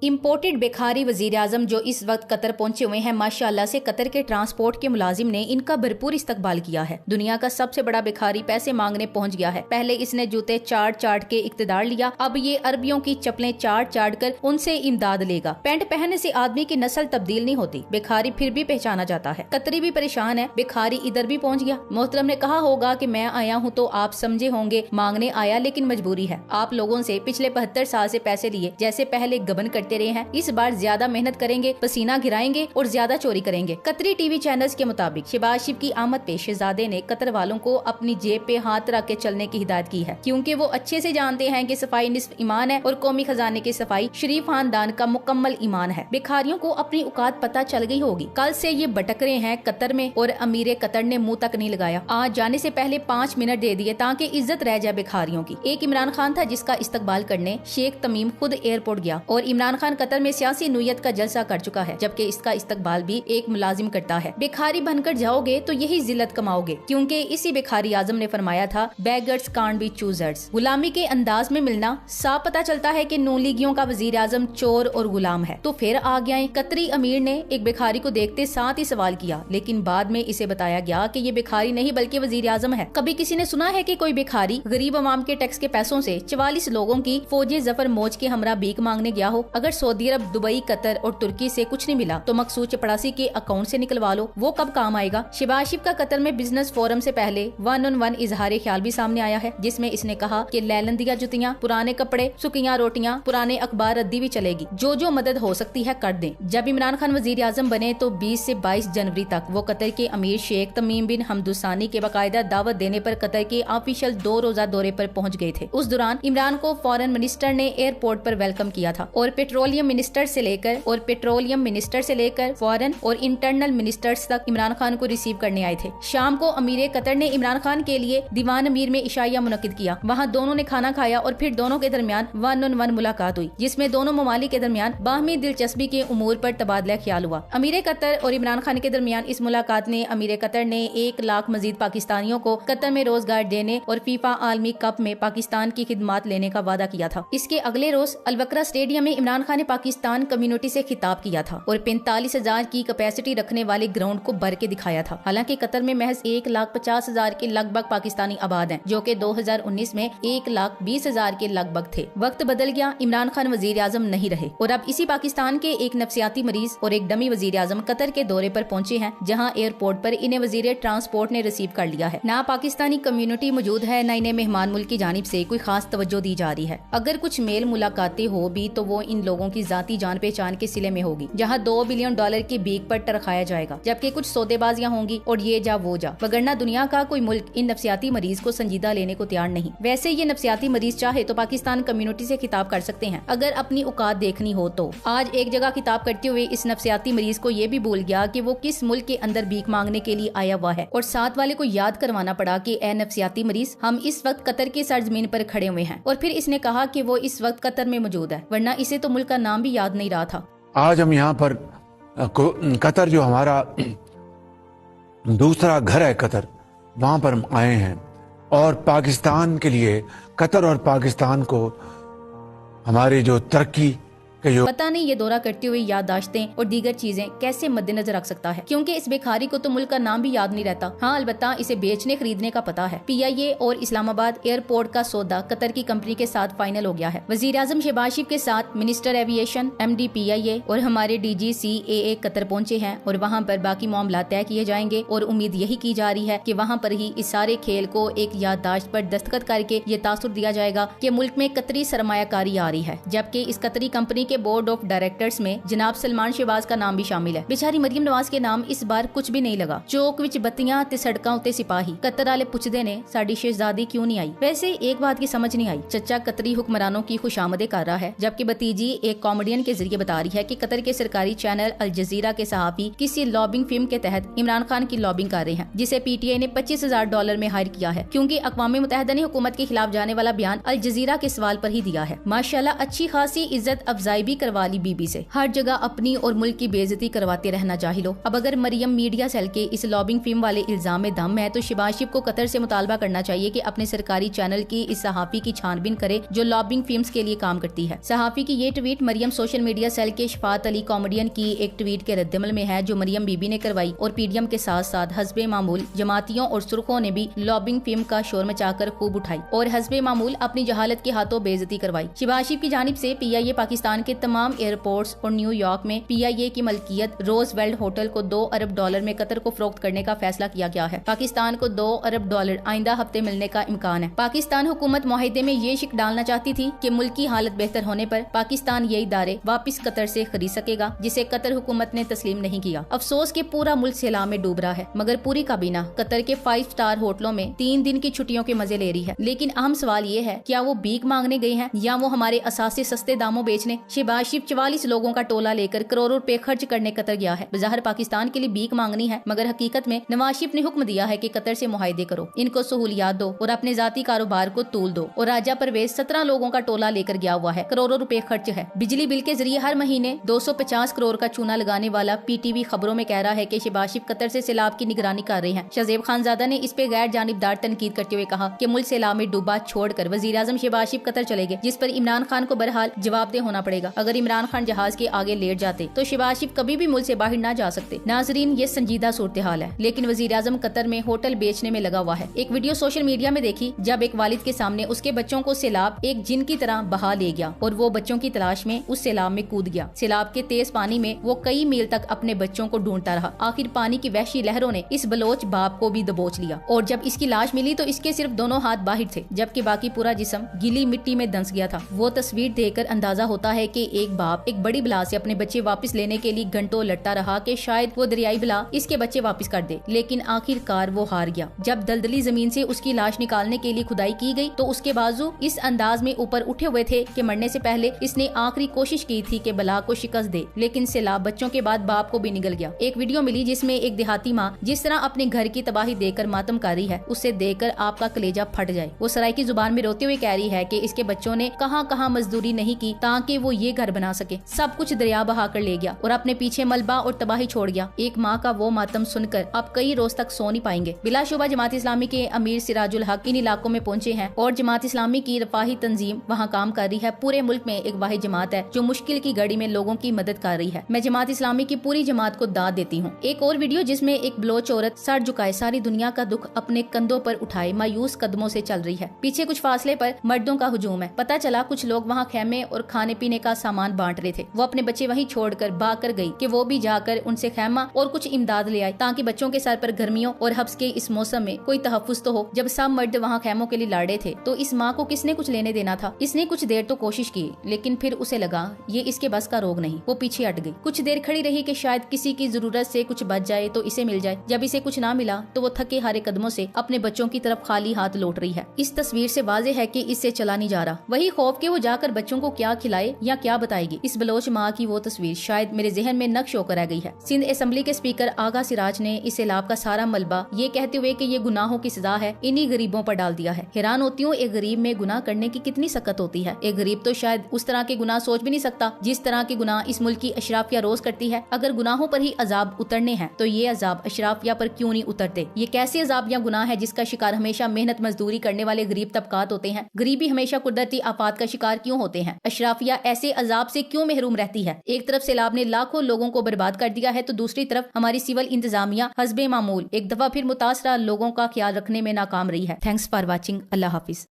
Imported बेखारी वजीर आजम जो इस वक्त कतर पहुंचे हुए हैं, माशाअल्लाह से कतर के ट्रांसपोर्ट के मुलाजिम ने इनका भरपूर इस्तकबाल किया है। दुनिया का सबसे बड़ा बेखारी पैसे मांगने पहुंच गया है। पहले इसने जूते चाट के इख्तिदार लिया, अब ये अरबियों की चप्पलें चाट कर उनसे इमदाद लेगा। पैंट पहनने से आदमी की नस्ल तब्दील नहीं होती, बेखारी फिर भी पहचाना जाता है। कतरी भी परेशान है, बेखारी इधर भी पहुँच गया। मोहतरम ने कहा होगा कि मैं आया हूँ तो आप समझे होंगे मांगने आया, लेकिन मजबूरी है। आप लोगों से पिछले 72 साल से पैसे लिए, जैसे पहले गबन करते रहे हैं, इस बार ज्यादा मेहनत करेंगे, पसीना गिराएंगे और ज्यादा चोरी करेंगे। कतरी टीवी चैनल्स के मुताबिक शहबाज शरीफ की आमद पे शहजादे ने कतर वालों को अपनी जेब पे हाथ रख के चलने की हिदायत की है, क्योंकि वो अच्छे से जानते हैं कि सफाई निस्फ ईमान है और कौमी खजाने की सफाई शरीफ खानदान का मुकम्मल ईमान है। बेखारियों को अपनी औकात पता चल गई होगी। कल से ये भटक रहे हैं कतर में और अमीर कतर ने मुंह तक नहीं लगाया। आज जाने से पहले 5 मिनट दे दिए ताकि इज्जत रह जाए बेखारियों की। एक इमरान खान था जिसका इस्तकबाल करने शेख तमीम खुद एयरपोर्ट गया, और इमरान खान कतर में सियासी नुयत का जलसा कर चुका है, जबकि इसका इस्तकबाल भी एक मुलाजिम करता है। बेखारी बनकर जाओगे तो यही जिल्लत कमाओगे, क्योंकि इसी बेखारी आजम ने फरमाया था, बेगर्स कांट बी चूजर्स। गुलामी के अंदाज में मिलना साफ पता चलता है कि नून लीगियों का वजीर आजम चोर और गुलाम है। तो फिर आ गए कतरी अमीर ने एक बेखारी को देखते साथ ही सवाल किया, लेकिन बाद में इसे बताया गया कि ये बेखारी नहीं बल्कि वजीर आजम है। कभी किसी ने सुना है कि कोई बेखारी गरीब अवाम के टैक्स के पैसों से 44 लोगों की फौजी जफर मौज के हमरा भीख मांगने गया हो? अगर सऊदी अरब, दुबई, कतर और तुर्की से कुछ नहीं मिला तो मकसूद चपड़ासी के अकाउंट से निकलवा लो, वो कब काम आएगा? शहबाज शरीफ का कतर में बिजनेस फोरम से पहले 1-on-1 इजहार ख्याल भी सामने आया है, जिसमें इसने कहा कि लैलंदिया जुतियां, पुराने कपड़े, सुखियां रोटियां, पुराने अखबार रद्दी भी चलेगी, जो मदद हो सकती है कर दें। जब इमरान खान वजीर आजम बने तो 20 से 22 जनवरी तक वो कतर के अमीर शेख तमीम बिन हमदुसानी के बाकायदा दावत देने पर कतर के ऑफिशियल 2 रोजा दौरे पर पहुंच गए थे। उस दौरान इमरान को फॉरेन मिनिस्टर ने एयरपोर्ट पर वेलकम किया था, और पेट्रोलियम मिनिस्टर से लेकर फॉरेन और इंटरनल मिनिस्टर्स तक इमरान खान को रिसीव करने आए थे। शाम को अमीर कतर ने इमरान खान के लिए दीवान अमीर में इशाइया मुनक्किद किया। वहाँ दोनों ने खाना खाया और फिर दोनों के दरमियान 1-on-1 मुलाकात हुई, जिसमें दोनों ममालिक के दरमियान बाहमी दिलचस्पी के उमूर पर तबादला ख्याल हुआ। अमीर कतर और इमरान खान के दरमियान इस मुलाकात ने अमीर कतर ने 1 लाख मजीद पाकिस्तानियों को कतर में रोजगार देने और फीफा आलमी कप में पाकिस्तान की खिदमात लेने का वादा किया था। इसके अगले रोज अलबकरा स्टेडियम में इमरान खान ने पाकिस्तान कम्युनिटी से खिताब किया था और 45,000 की कैपेसिटी रखने वाले ग्राउंड को भर के दिखाया था। हालांकि कतर में महज 1,50,000 के लगभग पाकिस्तानी आबाद हैं, जो कि 2019 में 1,20,000 के लगभग थे। वक्त बदल गया, इमरान खान वजीर आजम नहीं रहे और अब इसी पाकिस्तान के एक नफसियाती मरीज और एक डमी वजीर आजम कतर के दौरे पर पहुंचे हैं, जहां एयरपोर्ट पर इन्हें वजीर ट्रांसपोर्ट ने रिसीव कर लिया है। ना पाकिस्तानी कम्युनिटी मौजूद है, न इन्हें मेहमान मुल्क की जानिब से कोई खास तवज्जो दी जा रही है। अगर कुछ मेल मुलाकातें हो भी तो वो इन लोगों की जाती जान पहचान के सिले में होगी, जहां $2 बिलियन की भीख पर टरखाया जाएगा, जबकि कुछ सौदेबाजियां होंगी और ये जा वो जा, वगरना दुनिया का कोई मुल्क इन नफसियाती मरीज को संजीदा लेने को तैयार नहीं। वैसे ये नफसियाती मरीज चाहे तो पाकिस्तान कम्युनिटी से खिताब कर सकते हैं, अगर अपनी औकात देखनी हो तो। आज एक जगह खिताब करते हुए इस नफसियाती मरीज को ये भी भूल गया कि वो किस मुल्क के अंदर भीख मांगने के लिए आया हुआ है, और साथ वाले को याद करवाना पड़ा कि ए नफसियाती मरीज, हम इस वक्त कतर की सरजमीन पर खड़े हुए हैं। और फिर इसने कहा कि वो इस वक्त कतर में मौजूद है, वरना इसे तो मुल्क का नाम भी याद नहीं रहा था। आज हम यहाँ पर कतर, जो हमारा दूसरा घर है कतर, वहाँ पर हम आए हैं और पाकिस्तान के लिए, कतर और पाकिस्तान को हमारी जो तरक्की के जो पता नहीं ये दौरा करते हुए याददाश्तें और दीगर चीजें कैसे मद्देनजर रख सकता है, क्योंकि इस बेखारी को तो मुल्क का नाम भी याद नहीं रहता। हाँ, अलबत्ता इसे बेचने खरीदने का पता है। PIA और इस्लामाबाद एयरपोर्ट का सौदा कतर की कंपनी के साथ फाइनल हो गया है। वजीर आजम शहबाज शरीफ के साथ मिनिस्टर एविएशन, MD PIA और हमारे DG CAA कतर पहुंचे हैं, और वहाँ पर बाकी मामला तय किए जाएंगे। और उम्मीद यही की जा रही है कि वहाँ पर ही इस सारे खेल को एक याददाश्त पर दस्तखत करके ये तासुर दिया जाएगा कि मुल्क में कतरी सरमायाकारी आ रही है, जबकि इस कतरी कंपनी के बोर्ड ऑफ डायरेक्टर्स में जनाब सलमान शहबाज का नाम भी शामिल है। बेचारी मरियम नवाज के नाम इस बार कुछ भी नहीं लगा। चौक विच बत्तियां ते सड़कां उत्ते सिपाही, कतर वाले पुछदे ने साडी शहजादी क्यों नहीं आई। वैसे एक बात की समझ नहीं आई, चचा कतरी हुक्मरानों की खुशामदें कर रहा है, जबकि भतीजी एक कॉमेडियन के जरिए बता रही है कि कतर के सरकारी चैनल अल जजीरा के सहाफी किसी लॉबिंग फिल्म के तहत इमरान खान की लॉबिंग कर रहे हैं, जिसे PTI ने $25,000 में हायर किया है, क्योंकि अक़वाम मुत्तहिदा ने हुकूमत के खिलाफ जाने वाला बयान अल जजीरा के सवाल पर ही दिया है। माशाल्लाह अच्छी खासी इज्जत अफजाई विदाई भी करवा ली बीबी से। हर जगह अपनी और मुल्क की बेइज्जती करवाते रहना जाहिलो। अब अगर मरियम मीडिया सेल के इस लॉबिंग फिल्म वाले इल्जाम में दम है तो शहबाज शरीफ को कतर से मुतालबा करना चाहिए कि अपने सरकारी चैनल की इस सहाफी की छानबीन करे जो लॉबिंग फिल्म्स के लिए काम करती है। सहाफी की ये tweet Maryam social media cell के शफात अली कॉमेडियन की एक ट्वीट के रद्दमल में है जो मरियम बीबी ने करवाई और पीडीएम के साथ साथ हस्बे मामूल जमातियों और सुर्खों ने भी लॉबिंग फिल्म का शोर मचाकर खूब उठाई और हस्बे मामूल अपनी जहालत के हाथों बेइज्जती करवाई। शहबाज शरीफ की जानिब से पीआईए पाकिस्तान के तमाम एयरपोर्ट्स और न्यूयॉर्क में पीआईए की मलकियत रोजवेल्ड होटल को $2 अरब में कतर को फरोख्त करने का फैसला किया गया है। पाकिस्तान को $2 अरब आइंदा हफ्ते मिलने का इम्कान है। पाकिस्तान हुकूमत मुआहिदे में ये शिक डालना चाहती थी कि मुल्क की हालत बेहतर होने पर पाकिस्तान ये इदारे वापस कतर से खरीद सकेगा, जिसे कतर हुकूमत ने तस्लीम नहीं किया। अफसोस के पूरा मुल्क सैलाब में डूब रहा है मगर पूरी काबीना कतर के 5 स्टार होटलों में 3 दिन की छुट्टियों के मजे ले रही है। लेकिन अहम सवाल ये है, क्या वो भीख मांगने गए हैं या वो हमारे असासे सस्ते दामों बेचने? शहबाज शरीफ 44 लोगों का टोला लेकर करोड़ों रुपए खर्च करने कतर गया है। बज़ाहिर पाकिस्तान के लिए भीख मांगनी है मगर हकीकत में नवाज शरीफ ने हुक्म दिया है कि कतर से मुआहिदे करो, इनको सहूलियात दो और अपने जाती कारोबार को तूल दो। और राजा परवेज 17 लोगों का टोला लेकर गया हुआ है, करोड़ों रुपए खर्च है। बिजली बिल के जरिए हर महीने 250 करोड़ का चूना लगाने वाला पीटीवी खबरों में कह रहा है कि शहबाज शरीफ कतर से सैलाब की निगरानी कर रहे हैं। शहजेब खानजादा ने इस पे गैर जानिबदार तनकीद करते हुए कहा कि मुल्क सैलाब में डूबा छोड़कर वजीर-ए-आज़म शहबाज शरीफ कतर चले गए, जिस पर इमरान खान को बहरहाल जवाबदेह होना पड़ेगा। अगर इमरान खान जहाज के आगे लेट जाते तो शहबाज शरीफ कभी भी मुल्क से बाहर ना जा सकते। नाजरीन, ये संजीदा सूरत हाल है, लेकिन वजीर-ए-आज़म कतर में होटल बेचने में लगा हुआ है। एक वीडियो सोशल मीडिया में देखी जब एक वालिद के सामने उसके बच्चों को सैलाब एक जिन की तरह बहा ले गया और वो बच्चों की तलाश में उस सैलाब में कूद गया। सैलाब के तेज पानी में वो कई मील तक अपने बच्चों को ढूंढता रहा। आखिर पानी की वहशी लहरों ने इस बलोच बाप को भी दबोच लिया और जब इसकी लाश मिली तो इसके सिर्फ दोनों हाथ बाहर थे, जबकि बाकी पूरा जिस्म गीली मिट्टी में दंस गया था। वो तस्वीर देखकर अंदाजा होता है कि एक बाप एक बड़ी बला से अपने बच्चे वापस लेने के लिए घंटों लड़ता रहा कि शायद वो दरियाई बला इसके बच्चे वापस कर दे, लेकिन आखिरकार वो हार गया। जब दलदली जमीन से उसकी लाश निकालने के लिए खुदाई की गई तो उसके बाजू इस अंदाज में ऊपर उठे हुए थे कि मरने से पहले इसने आखिरी कोशिश की थी कि बला को शिकस्त दे, लेकिन सैलाब बच्चों के बाद बाप को भी निगल गया। एक वीडियो मिली जिसमें एक देहाती माँ जिस तरह अपने घर की तबाही देखकर मातम कर रही है, उससे देखकर आपका कलेजा फट जाए। वो सराय की जुबान में रोते हुए कह रही है कि इसके बच्चों ने कहां कहां मजदूरी नहीं की ताकि वो ये घर बना सके, सब कुछ दरिया बहा कर ले गया और अपने पीछे मलबा और तबाही छोड़ गया। एक माँ का वो मातम सुनकर आप कई रोज तक सो नहीं पाएंगे। बिलाशुबा जमात इस्लामी के अमीर सिराजुल हक इन इलाकों में पहुंचे हैं और जमात इस्लामी की रफाही तंजीम वहाँ काम कर रही है। पूरे मुल्क में एक वाहिद जमात है जो मुश्किल की घड़ी में लोगों की मदद कर रही है। मैं जमात इस्लामी की पूरी जमात को दाद देती हूँ। एक और वीडियो जिसमें एक बलोच औरत सर झुकाए सारी दुनिया का दुख अपने कंधों पर उठाए मायूस कदमों से चल रही है। पीछे कुछ फासले पर मर्दों का हुजूम है। पता चला कुछ लोग वहाँ खेमे और खाने पीने का सामान बांट रहे थे। वो अपने बच्चे वहीं छोड़कर भाग कर गई कि वो भी जाकर उनसे खेमा और कुछ इमदाद ले आए ताकि बच्चों के सर पर गर्मियों और हब्स के इस मौसम में कोई तहफ्फुज तो हो। जब सब मर्द वहाँ खेमों के लिए लड़े थे तो इस माँ को किसने कुछ लेने देना था। इसने कुछ देर तो कोशिश की लेकिन फिर उसे लगा ये इसके बस का रोग नहीं। वो पीछे हट गई। कुछ देर खड़ी रही कि शायद किसी की जरूरत से कुछ बच जाए तो इसे मिल जाए। जब इसे कुछ ना मिला तो वो थके हारे कदमों से अपने बच्चों की तरफ खाली हाथ लौट रही है। इस तस्वीर से वाज़ेह है कि इससे चला नहीं जा रहा। वही खौफ के वो जाकर बच्चों को क्या खिलाए या क्या बताएगी। इस बलोच माँ की वो तस्वीर शायद मेरे जहन में नक्श होकर रह गई है। सिंध असेंबली के स्पीकर आगा सिराज ने इस सैलाब का सारा मलबा ये कहते हुए कि ये गुनाहों की सजा है इन्हीं गरीबों पर डाल दिया है। हैरान होती हूँ एक गरीब में गुनाह करने की कितनी सकत होती है। एक गरीब तो शायद उस तरह के गुनाह सोच भी नहीं सकता जिस तरह के गुनाह इस मुल्क की अशराफिया रोज करती है। अगर गुनाहों पर ही अजाब उतरने हैं तो ये अजाब अशराफिया पर क्यों नहीं उतरते। ये कैसे अजाब या गुनाह है जिसका शिकार हमेशा मेहनत मजदूरी करने वाले गरीब तबकात होते हैं। गरीबी हमेशा कुदरती आफात का शिकार क्यों होते हैं। अशराफिया ऐसे अजाब से क्यों महरूम रहती है। एक तरफ सैलाब ने लाखों लोगों को बर्बाद कर दिया है तो दूसरी तरफ हमारी सिविल इंतजामिया हस्बे मामूल एक दफा फिर मुतासरा लोगों का ख्याल रखने में नाकाम रही है। Thanks for watching. Allah Hafiz.